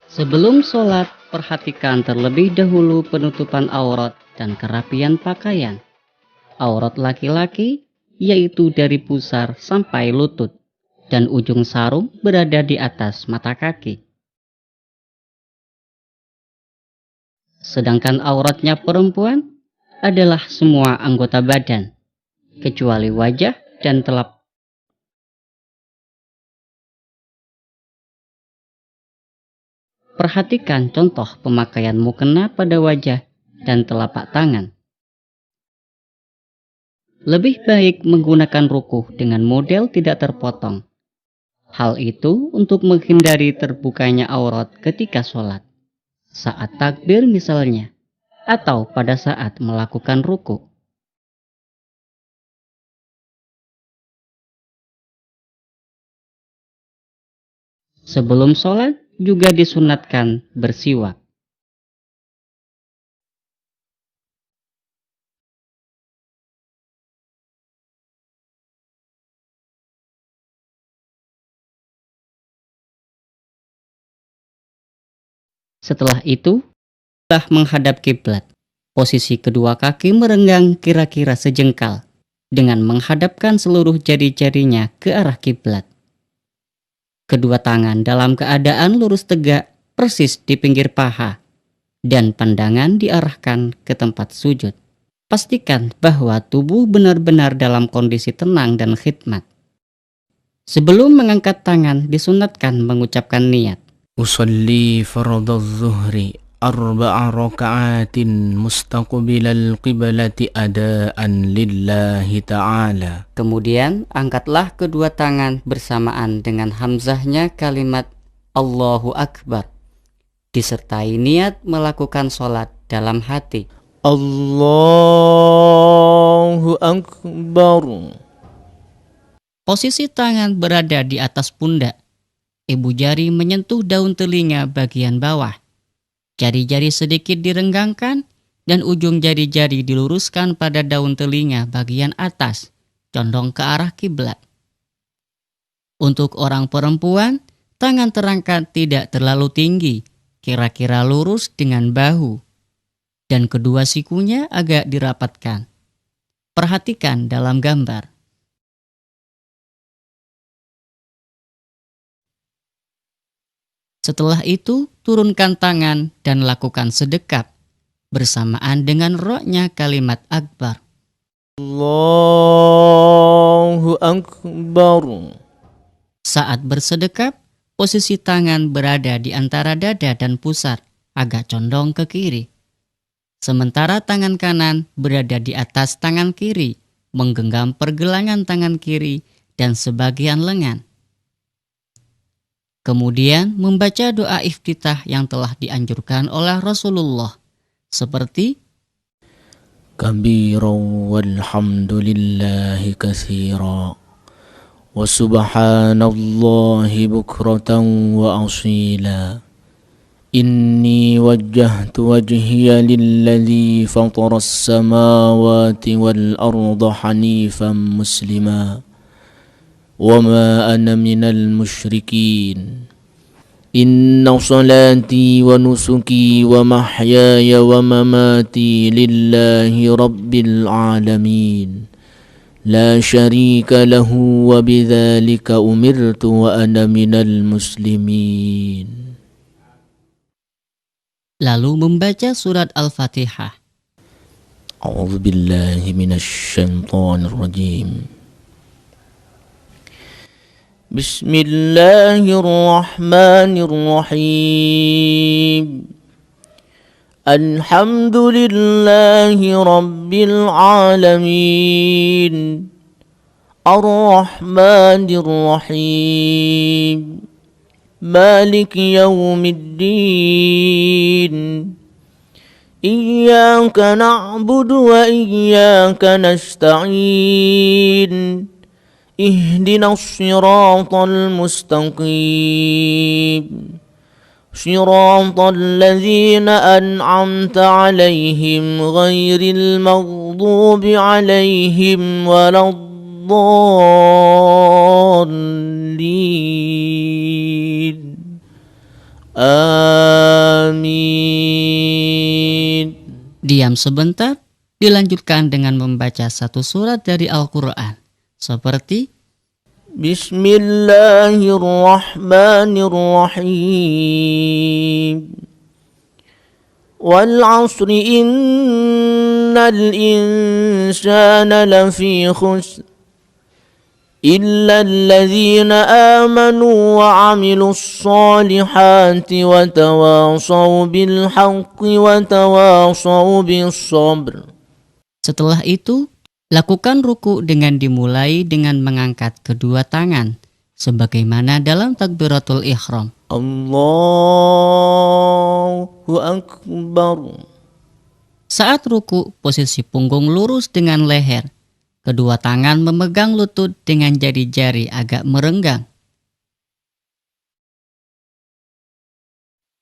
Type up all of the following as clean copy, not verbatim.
Sebelum sholat, perhatikan terlebih dahulu penutupan aurat dan kerapian pakaian. Aurat laki-laki yaitu dari pusar sampai lutut dan ujung sarung berada di atas mata kaki. Sedangkan auratnya perempuan adalah semua anggota badan, kecuali wajah dan telapak. Perhatikan contoh pemakaian mukena pada wajah dan telapak tangan. Lebih baik menggunakan rukuh dengan model tidak terpotong. Hal itu untuk menghindari terbukanya aurat ketika sholat, saat takbir misalnya, atau pada saat melakukan ruku. Sebelum sholat juga disunatkan bersiwak. Setelah itu, telah menghadap kiblat. Posisi kedua kaki merenggang kira-kira sejengkal dengan menghadapkan seluruh jari-jarinya ke arah kiblat. Kedua tangan dalam keadaan lurus tegak persis di pinggir paha dan pandangan diarahkan ke tempat sujud. Pastikan bahwa tubuh benar-benar dalam kondisi tenang dan khidmat. Sebelum mengangkat tangan, disunatkan mengucapkan niat. أصلي فرض الظهر 4 ركعات مستقبل القبلة أداء لله تعالى. Kemudian angkatlah kedua tangan bersamaan dengan hamzahnya kalimat Allahu Akbar, disertai niat melakukan sholat dalam hati. Allahu Akbar. Posisi tangan berada di atas pundak. Ibu jari menyentuh daun telinga bagian bawah. Jari-jari sedikit direnggangkan dan ujung jari-jari diluruskan pada daun telinga bagian atas, condong ke arah kiblat. Untuk orang perempuan, tangan terangkat tidak terlalu tinggi, kira-kira lurus dengan bahu, dan kedua sikunya agak dirapatkan. Perhatikan dalam gambar. Setelah itu, turunkan tangan dan lakukan sedekap bersamaan dengan ro'nya kalimat akbar. Allahu Akbar. Saat bersedekap, posisi tangan berada di antara dada dan pusar, agak condong ke kiri. Sementara tangan kanan berada di atas tangan kiri, menggenggam pergelangan tangan kiri dan sebagian lengan. Kemudian membaca doa iftitah yang telah dianjurkan oleh Rasulullah, seperti Kabiran walhamdulillahi katsira wa subhanallahi bukratan wa asila. Inni wajjahtu wajhiya lilladzi fatara as-samawati wal arda hanifan muslima wa ma ana minal musyrikin. Inna salati wa nusuki wa mahyaya wa mamati lillahi rabbil alamin. La syarika lahu wa bidzalika umirtu wa ana minal muslimin. lalu membaca surat Al-Fatihah. A'udzu billahi minasy syaithanir rajim. Bismillahirrahmanirrahim. Alhamdulillahi rabbil alamin. Ar-Rahmanir Rahim. Maliki yaumiddin. Iyyaka na'budu wa iyyaka nasta'in. Ihdinas siratal mustaqim. Siratal ladzina an'amta 'alaihim ghairil maghdubi 'alaihim waladdallin. آمين. Diam sebentar, dilanjutkan dengan membaca satu surat dari Al-Quran, seperti بسم الله الرحمن الرحيم والعصر إن الإنسان لفي خسر إلا الذين آمنوا وعملوا الصالحات وتواصوا بالحق وتواصوا بالصبر. Setelah itu, lakukan ruku dengan dimulai dengan mengangkat kedua tangan, sebagaimana dalam takbiratul ihram. Allahu Akbar. Saat ruku, posisi punggung lurus dengan leher. Kedua tangan memegang lutut dengan jari-jari agak merenggang.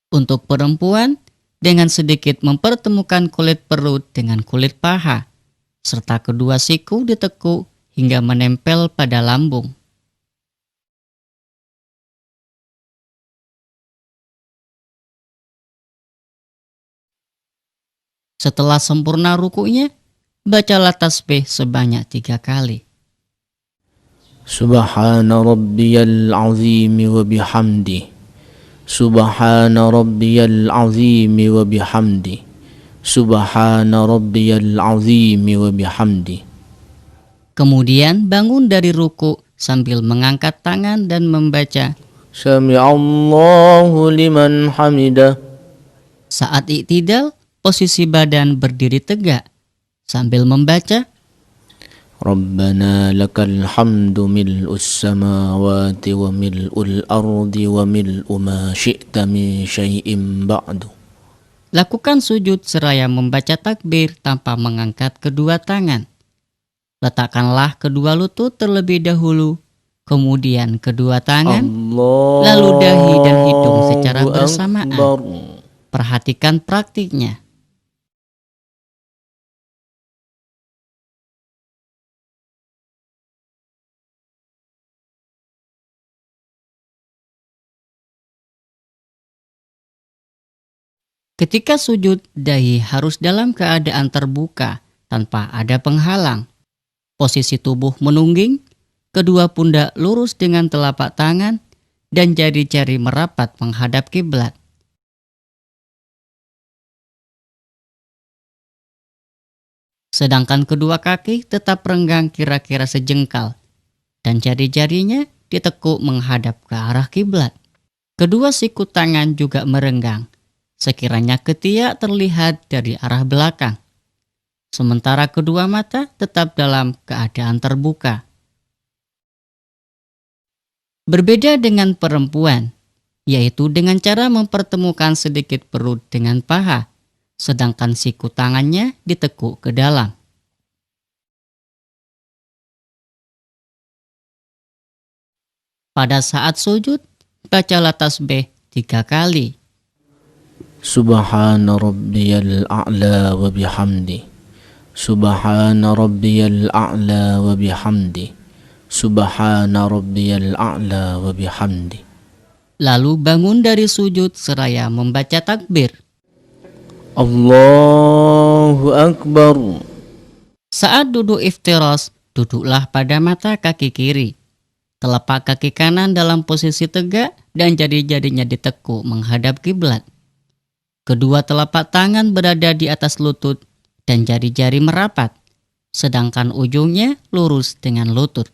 Untuk perempuan, dengan sedikit mempertemukan kulit perut dengan kulit paha, serta kedua siku ditekuk hingga menempel pada lambung. Setelah sempurna rukunya, bacalah tasbih sebanyak 3 kali. Subhana rabbiyal azim wa bihamdi. Subhana rabbiyal azim wa bihamdi. Subhana rabbiyal azim wa bihamdi. Kemudian bangun dari ruku sambil mengangkat tangan dan membaca Sami'allahu liman hamidah. Saat i'tidal, posisi badan berdiri tegak sambil membaca Rabbana lakal hamdu mil'us samawati wa mil'ul ardi wa mil'u ma syi'ta min syai'in ba'du. Lakukan sujud seraya membaca takbir tanpa mengangkat kedua tangan. Letakkanlah kedua lutut terlebih dahulu, kemudian kedua tangan, lalu dahi dan hidung secara bersamaan. Perhatikan praktiknya. Ketika sujud, dahi harus dalam keadaan terbuka tanpa ada penghalang. Posisi tubuh menungging, kedua pundak lurus dengan telapak tangan, dan jari-jari merapat menghadap kiblat. Sedangkan kedua kaki tetap renggang kira-kira sejengkal, dan jari-jarinya ditekuk menghadap ke arah kiblat. Kedua siku tangan juga merenggang, sekiranya ketiak terlihat dari arah belakang. Sementara kedua mata tetap dalam keadaan terbuka. Berbeda dengan perempuan, yaitu dengan cara mempertemukan sedikit perut dengan paha, sedangkan siku tangannya ditekuk ke dalam. Pada saat sujud, bacalah tasbih 3 kali. Subhana rabbiyal a'la wa bihamdi. Subhana rabbiyal a'la wa bihamdi. Subhana rabbiyal a'la wa bihamdi. Lalu bangun dari sujud seraya membaca takbir. Allahu Akbar. Saat duduk iftiras, duduklah pada mata kaki kiri. Telapak kaki kanan dalam posisi tegak dan jari-jarinya ditekuk menghadap kiblat. Kedua telapak tangan berada di atas lutut dan jari-jari merapat, sedangkan ujungnya lurus dengan lutut.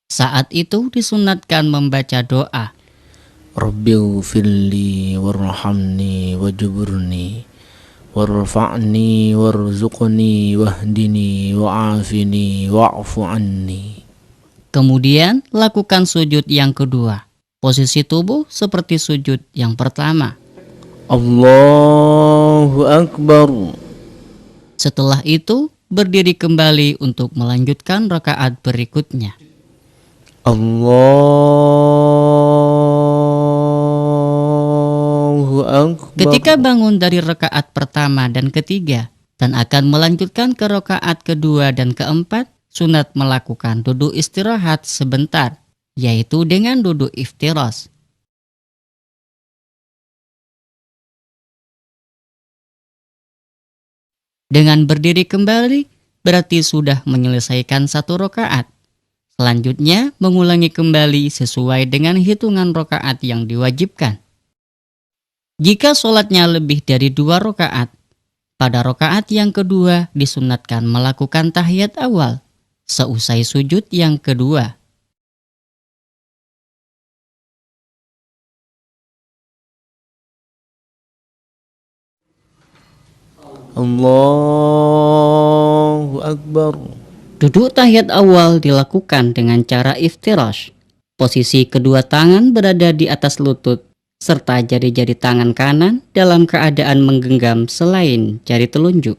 Saat itu disunatkan membaca doa. Rabbighfirli warhamni wajburni warfa'ni warzuqni wahdini wa'afini wa'fu anni. Kemudian lakukan sujud yang kedua. Posisi tubuh seperti sujud yang pertama. Allahu Akbar. Setelah itu berdiri kembali untuk melanjutkan rakaat berikutnya. Allahu Akbar. Ketika bangun dari rakaat pertama dan ketiga dan akan melanjutkan ke rakaat kedua dan keempat, sunat melakukan duduk istirahat sebentar, yaitu dengan duduk iftiras. Dengan berdiri kembali, berarti sudah menyelesaikan 1 rakaat. Selanjutnya, mengulangi kembali sesuai dengan hitungan rakaat yang diwajibkan. Jika sholatnya lebih dari 2 rakaat, pada rakaat yang kedua disunatkan melakukan tahiyat awal, seusai sujud yang kedua. Allahu Akbar. Duduk tahiyat awal dilakukan dengan cara iftirash. Posisi kedua tangan berada di atas lutut, serta jari-jari tangan kanan dalam keadaan menggenggam selain jari telunjuk.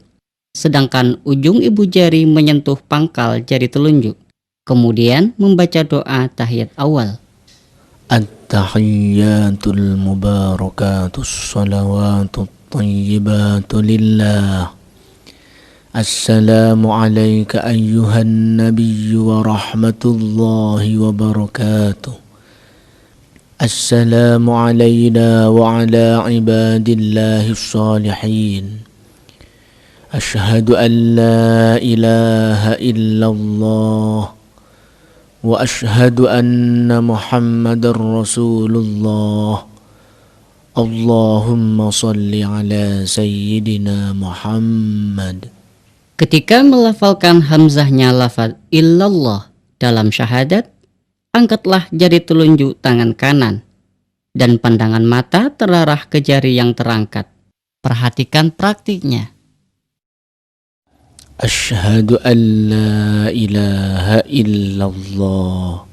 Sedangkan ujung ibu jari menyentuh pangkal jari telunjuk. Kemudian membaca doa tahiyat awal. At-tahiyyatul mubarakatus salawatut tayyibatu lillah. Assalamu alayka ayyuhan nabiyyu wa rahmatullahi wa barakatuh. Assalamu alayna wa ala ibadillahi salihin. Ashhadu an la ilaha illallah wa ashhadu anna Muhammadar Rasulullah. Allahumma salli ala sayyidina Muhammad. Ketika melafalkan hamzahnya lafaz illallah dalam syahadat, angkatlah jari telunjuk tangan kanan dan pandangan mata terarah ke jari yang terangkat. Perhatikan praktiknya. Ashhadu an la ilaha illallah.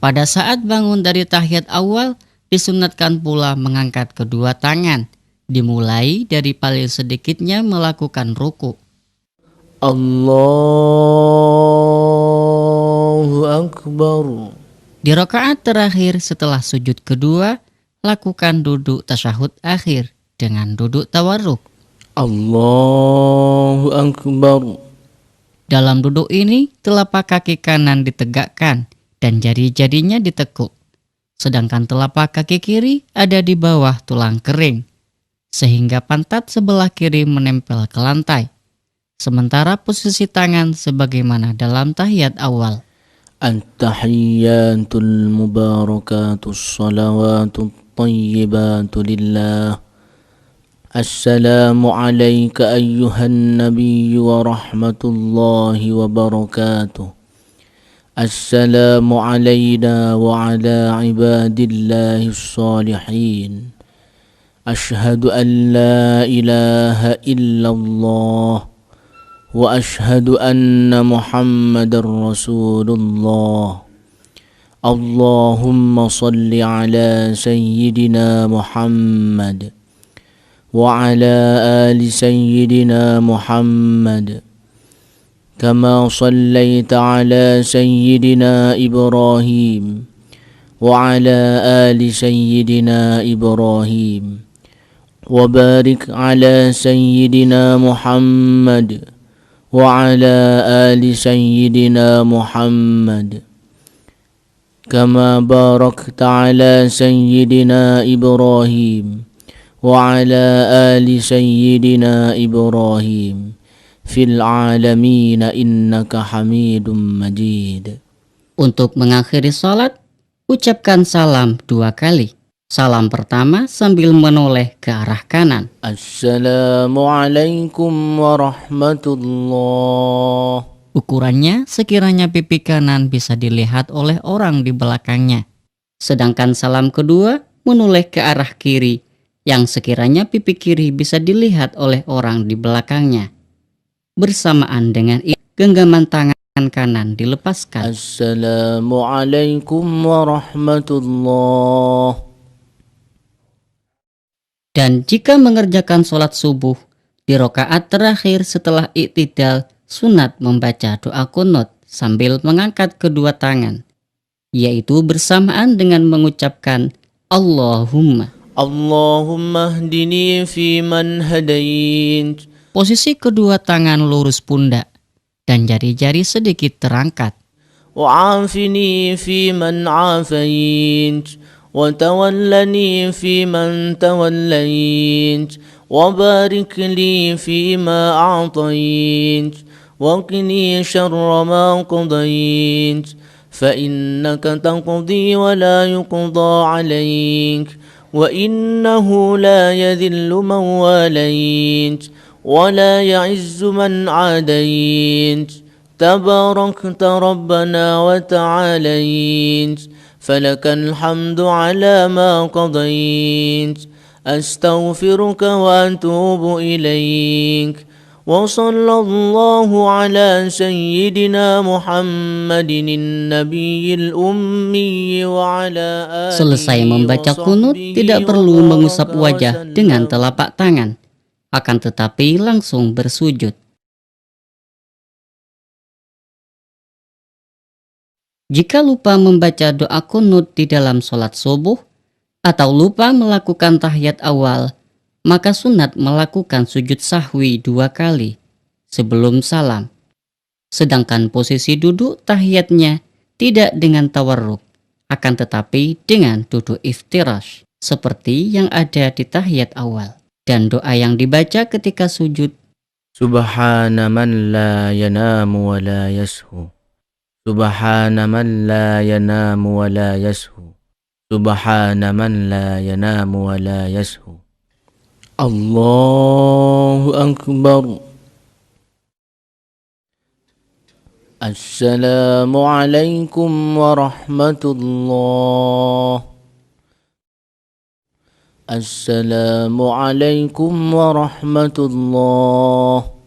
Pada saat bangun dari tahiyat awal, disunatkan pula mengangkat kedua tangan, dimulai dari paling sedikitnya melakukan ruku. Allahu Akbar. Di rakaat terakhir setelah sujud kedua, lakukan duduk tasyahud akhir dengan duduk tawarruk. Allahu Akbar. Dalam duduk ini, telapak kaki kanan ditegakkan dan jari-jarinya ditekuk. Sedangkan telapak kaki kiri ada di bawah tulang kering, sehingga pantat sebelah kiri menempel ke lantai. Sementara posisi tangan sebagaimana dalam tahiyat awal. At-tahiyyatul mubarakatus salawatut tayyibatu lillah. Assalamu alayka ayyuhan nabiyyu wa rahmatullahi wa barakatuh. Assalamu alayna wa ala ibadillahi salihin. Ashhadu an la ilaha illallah wa ashhadu anna Muhammadar Rasulullah. Allahumma salli ala sayyidina Muhammad wa ala ali sayyidina Muhammad kama sallaita ala sayyidina Ibrahim wa ala ali sayyidina Ibrahim wa barik ala sayyidina Muhammad وعلى آل سيدنا محمد كما باركت على سيدنا إبراهيم وعلى آل سيدنا إبراهيم في العالمين إنك حميد مجيد. Untuk mengakhiri salat, ucapkan salam 2 kali. Salam pertama sambil menoleh ke arah kanan. Assalamualaikum warahmatullah. Ukurannya sekiranya pipi kanan bisa dilihat oleh orang di belakangnya. Sedangkan salam kedua menoleh ke arah kiri, yang sekiranya pipi kiri bisa dilihat oleh orang di belakangnya. Bersamaan dengan itu, genggaman tangan kanan dilepaskan. Assalamualaikum warahmatullah. Dan jika mengerjakan sholat subuh, di rakaat terakhir setelah i'tidal, sunat membaca doa qunut sambil mengangkat kedua tangan, yaitu bersamaan dengan mengucapkan Allahumma. Allahumma hdini fi man hadait. Posisi kedua tangan lurus pundak dan jari-jari sedikit terangkat. Wa'afini fi man afait. وتولني فيمن توليت وبارك لي فيما أعطيت وقني شر ما قضيت فإنك تقضي ولا يقضى عليك وإنه لا يذل من واليت ولا يعز من عاديت تباركت ربنا وتعاليت فلك الحمد على ما قضيت أستغفرك وأتوب إليك وصلى الله على سيدنا محمد النبي الأمي وعلى آله Selesai membaca kunut, tidak perlu mengusap wajah dengan telapak tangan, akan tetapi langsung bersujud. Jika lupa membaca doa kunut di dalam sholat subuh, atau lupa melakukan tahiyat awal, maka sunat melakukan sujud sahwi 2 kali sebelum salam. Sedangkan posisi duduk tahiyatnya tidak dengan tawarruk, akan tetapi dengan duduk iftirash, seperti yang ada di tahiyat awal. Dan doa yang dibaca ketika sujud, Subhana man la yanamu wa la yashu Subhana man la yanamu wa la yashu Subhana man la yanamu wa la yashu Allahu Akbar. Assalamualaikum warahmatullah. Assalamualaikum warahmatullah.